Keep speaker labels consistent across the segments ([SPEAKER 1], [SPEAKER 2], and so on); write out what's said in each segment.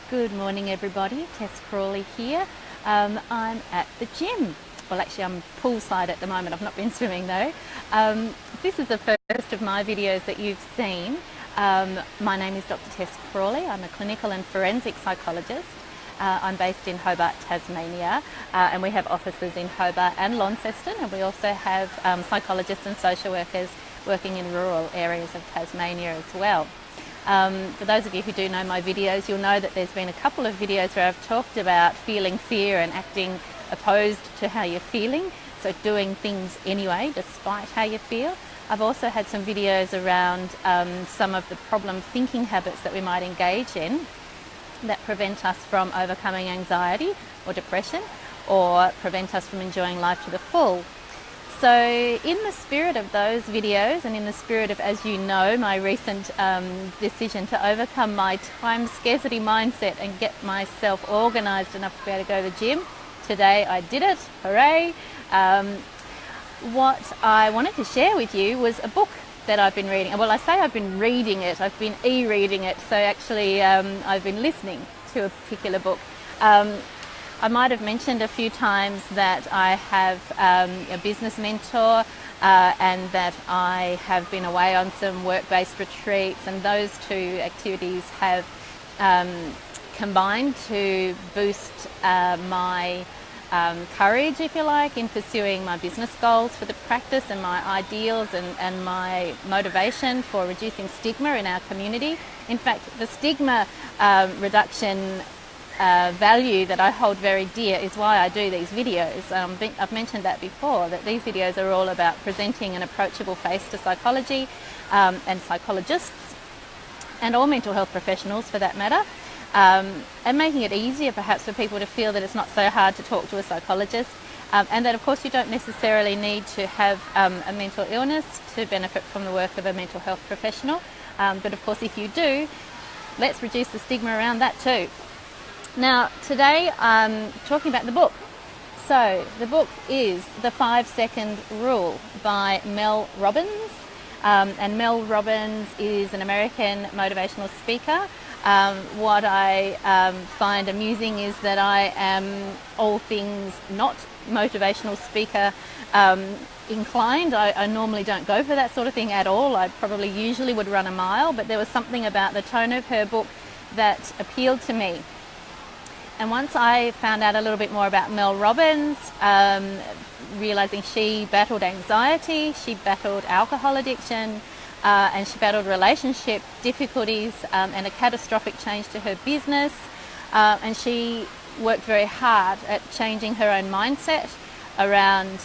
[SPEAKER 1] Good morning everybody, Tess Crawley here. I'm at the gym. Well, actually I'm poolside at the moment, I've not been swimming though. This is the first of my videos that you've seen. My name is Dr. Tess Crawley. I'm a clinical and forensic psychologist. I'm based in Hobart, Tasmania, and we have offices in Hobart and Launceston, and we also have psychologists and social workers working in rural areas of Tasmania as well. For those of you who do know my videos, you'll know that there's been a couple of videos where I've talked about feeling fear and acting opposed to how you're feeling, so doing things anyway despite how you feel. I've also had some videos around some of the problem thinking habits that we might engage in that prevent us from overcoming anxiety or depression, or prevent us from enjoying life to the full. So in the spirit of those videos, and in the spirit of, as you know, my recent decision to overcome my time scarcity mindset and get myself organised enough to be able to go to the gym, today I did it, hooray! What I wanted to share with you was a book that I've been reading. Well, I say I've been reading it, I've been e-reading it, so actually I've been listening to a particular book. I might have mentioned a few times that I have a business mentor and that I have been away on some work-based retreats, and those two activities have combined to boost my courage, if you like, in pursuing my business goals for the practice and my ideals and my motivation for reducing stigma in our community. In fact, the stigma reduction value that I hold very dear is why I do these videos. I've mentioned that before, that these videos are all about presenting an approachable face to psychology and psychologists and all mental health professionals for that matter, and making it easier perhaps for people to feel that it's not so hard to talk to a psychologist, and that of course you don't necessarily need to have a mental illness to benefit from the work of a mental health professional, but of course if you do, let's reduce the stigma around that too. Now today I'm talking about the book. So the book is The 5-Second Rule by Mel Robbins, and Mel Robbins is an American motivational speaker. What I find amusing is that I am all things not motivational speaker inclined. I normally don't go for that sort of thing at all. I probably usually would run a mile, but there was something about the tone of her book that appealed to me. And once I found out a little bit more about Mel Robbins, realising she battled anxiety, she battled alcohol addiction, and she battled relationship difficulties and a catastrophic change to her business, and she worked very hard at changing her own mindset around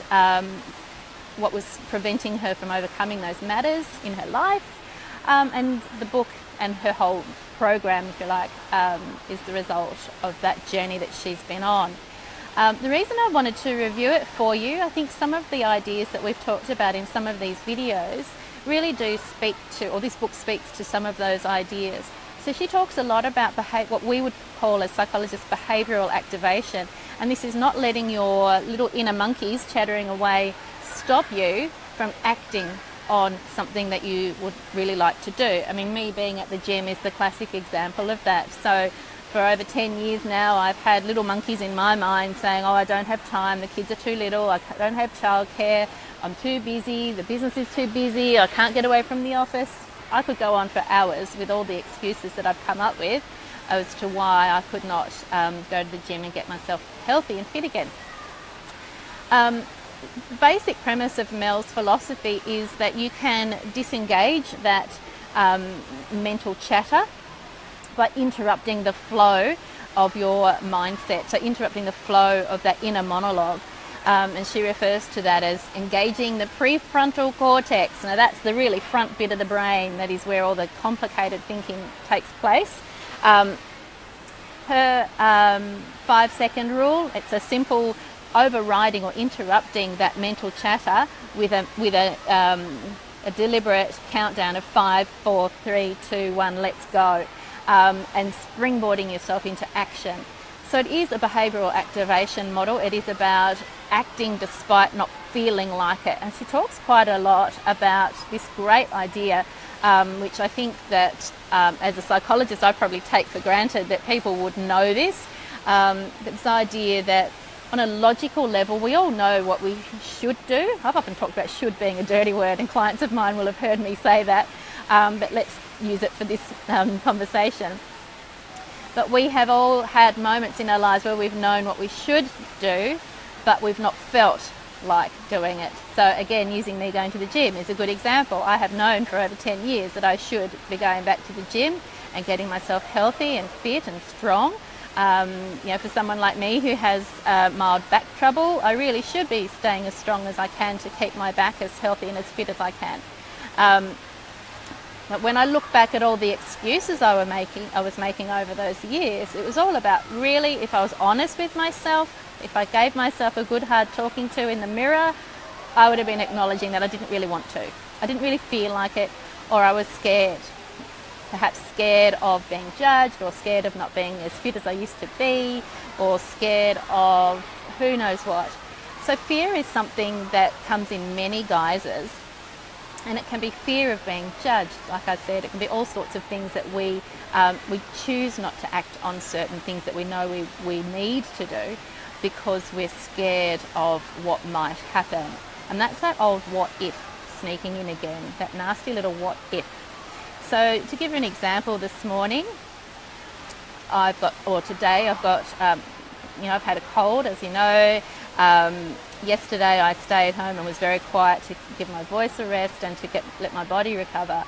[SPEAKER 1] what was preventing her from overcoming those matters in her life, and the book and her whole program, if you like, is the result of that journey that she's been on. The reason I wanted to review it for you, I think some of the ideas that we've talked about in some of these videos really do speak to, or this book speaks to some of those ideas. So she talks a lot about what we would call as psychologists behavioural activation, and this is not letting your little inner monkeys chattering away stop you from acting on something that you would really like to do. I mean, me being at the gym is the classic example of that. So for over 10 years now, I've had little monkeys in my mind saying, oh, I don't have time, the kids are too little, I don't have childcare, I'm too busy, the business is too busy, I can't get away from the office. I could go on for hours with all the excuses that I've come up with as to why I could not go to the gym and get myself healthy and fit again. The basic premise of Mel's philosophy is that you can disengage that mental chatter by interrupting the flow of your mindset, so interrupting the flow of that inner monologue. And she refers to that as engaging the prefrontal cortex. Now that's the really front bit of the brain, that is where all the complicated thinking takes place. Her 5-second rule, it's a simple overriding or interrupting that mental chatter with a deliberate countdown of 5, 4, 3, 2, 1, let's go, and springboarding yourself into action. So it is a behavioural activation model. It is about acting despite not feeling like it. And she talks quite a lot about this great idea which I think that as a psychologist I probably take for granted that people would know this. This idea that on a logical level we all know what we should do. I've often talked about should being a dirty word, and clients of mine will have heard me say that, but let's use it for this conversation. But we have all had moments in our lives where we've known what we should do, but we've not felt like doing it. So again, using me going to the gym is a good example. I have known for over 10 years that I should be going back to the gym and getting myself healthy and fit and strong. For someone like me who has mild back trouble, I really should be staying as strong as I can to keep my back as healthy and as fit as I can. But when I look back at all the excuses I was making over those years, it was all about really, if I was honest with myself, if I gave myself a good hard talking to in the mirror, I would have been acknowledging that I didn't really want to. I didn't really feel like it, or I was scared. Perhaps scared of being judged, or scared of not being as fit as I used to be, or scared of who knows what. So fear is something that comes in many guises. And it can be fear of being judged, like I said. It can be all sorts of things that we choose not to act on certain things that we know we need to do because we're scared of what might happen. And that's that old what if sneaking in again, that nasty little what if. So to give you an example, this morning, I've got I've had a cold, as you know. Yesterday I stayed home and was very quiet to give my voice a rest and to let my body recover.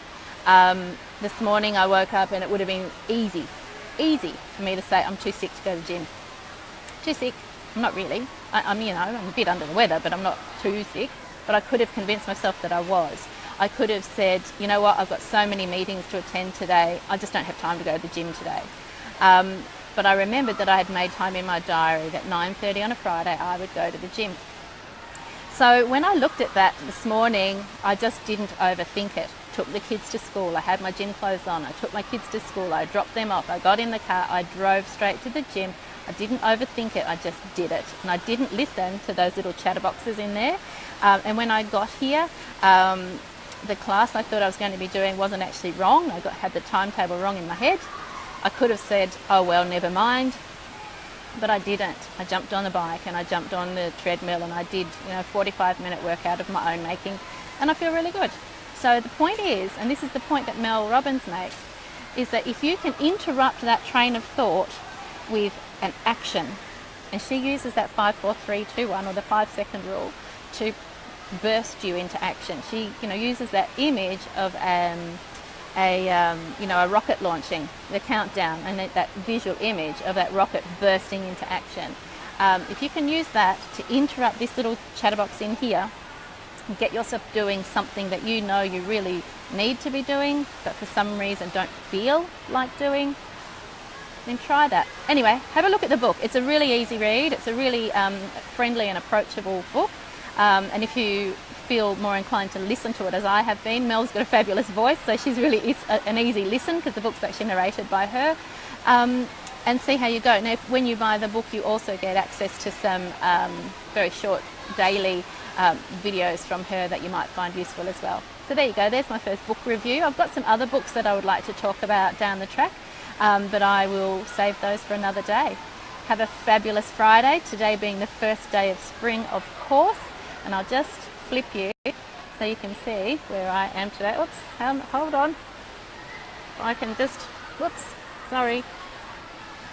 [SPEAKER 1] This morning I woke up and it would have been easy for me to say I'm too sick to go to the gym. Too sick. I'm not really. I'm a bit under the weather, but I'm not too sick. But I could have convinced myself that I was. I could have said, you know what, I've got so many meetings to attend today, I just don't have time to go to the gym today. But I remembered that I had made time in my diary that 9:30 on a Friday I would go to the gym. So when I looked at that this morning, I just didn't overthink it. Took the kids to school, I had my gym clothes on, I took my kids to school, I dropped them off, I got in the car, I drove straight to the gym. I didn't overthink it, I just did it. And I didn't listen to those little chatterboxes in there. And when I got here, the class I thought I was going to be doing wasn't actually wrong. I had the timetable wrong in my head. I could have said, oh well, never mind, but I didn't. I jumped on the bike and I jumped on the treadmill and I did, a 45-minute workout of my own making, and I feel really good. So the point is, and this is the point that Mel Robbins makes, is that if you can interrupt that train of thought with an action, and she uses that 5, 4, 3, 2, 1 or the 5-second rule to burst you into action. She, uses that image of a rocket launching, the countdown, and that visual image of that rocket bursting into action. If you can use that to interrupt this little chatterbox in here and get yourself doing something that you know you really need to be doing, but for some reason don't feel like doing, then try that. Anyway, have a look at the book. It's a really easy read. It's a really friendly and approachable book. And if you feel more inclined to listen to it as I have been, Mel's got a fabulous voice, so she's really an easy listen because the book's actually narrated by her. And see how you go. Now, when you buy the book, you also get access to some very short daily videos from her that you might find useful as well. So there you go, there's my first book review. I've got some other books that I would like to talk about down the track, but I will save those for another day. Have a fabulous Friday, today being the first day of spring, of course, and I'll just flip you so you can see where I am today. Oops, hold on. I can just, whoops, sorry.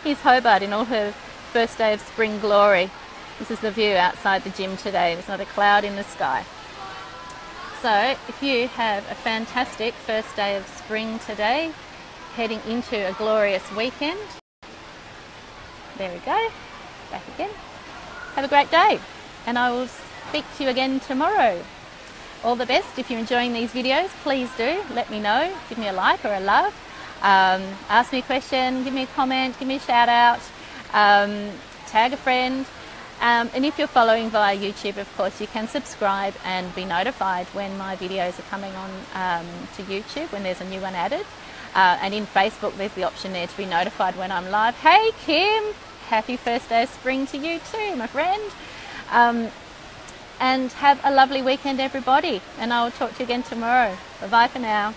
[SPEAKER 1] Here's Hobart in all her first day of spring glory. This is the view outside the gym today. There's not a cloud in the sky. So if you have a fantastic first day of spring today, heading into a glorious weekend. There we go. Back again. Have a great day, and I will speak to you again tomorrow. All the best. If you're enjoying these videos, please do let me know. Give me a like or a love. Ask me a question, give me a comment, give me a shout out, tag a friend. And if you're following via YouTube, of course, you can subscribe and be notified when my videos are coming on to YouTube, when there's a new one added. And in Facebook, there's the option there to be notified when I'm live. Hey, Kim! Happy first day of spring to you too, my friend. And have a lovely weekend, everybody. And I will talk to you again tomorrow. Bye-bye for now.